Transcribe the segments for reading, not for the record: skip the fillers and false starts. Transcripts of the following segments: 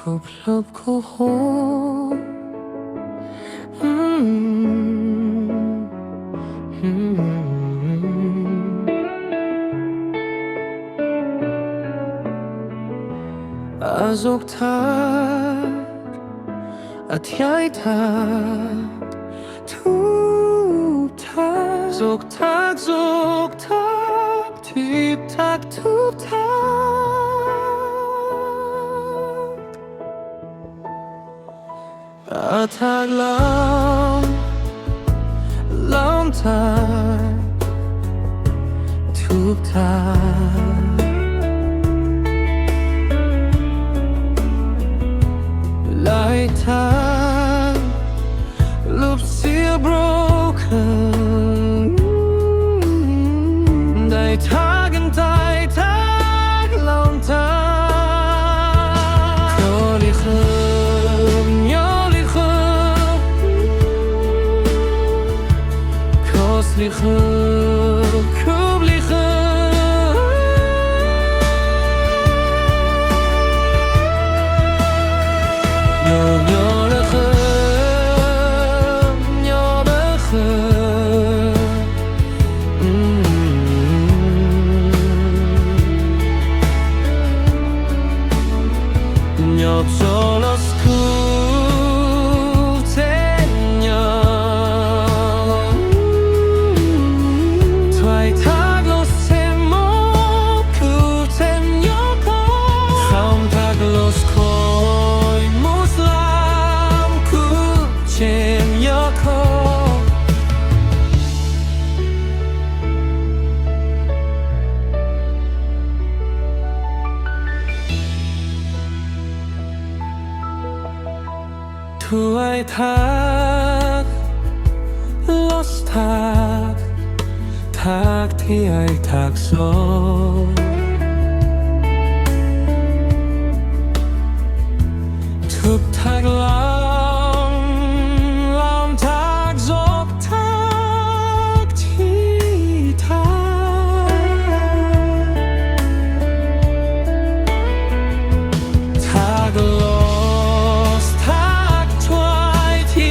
KouMayNaib KubMeiKohls2 Azok tak thiaj tub tak zok tak tib tak tub tak tak lam tak tub tak Light time, loops still broken. Die Tag and die Tag, long time. Yolichem, KouMayNaib KubMeiKohls2 Thuaj tak, los tak, tak thiaj tak so Tub tak lam tak zok tak thi tak los tak thuaj thi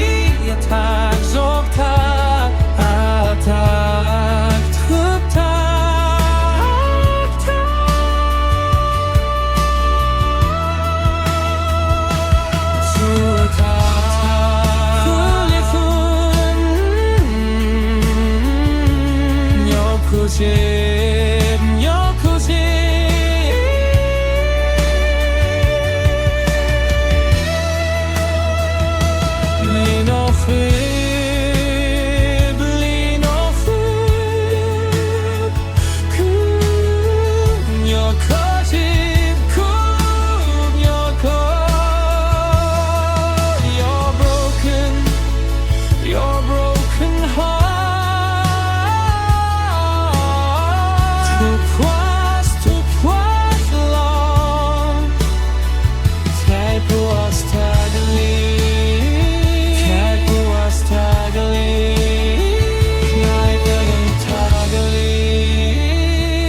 tak zok tak tak tub tak Your broken heart puas long thiaj puas thiaj puas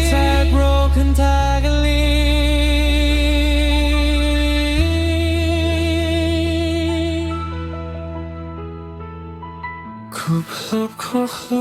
thiaj broken KouMayNaib KubMeiKohls2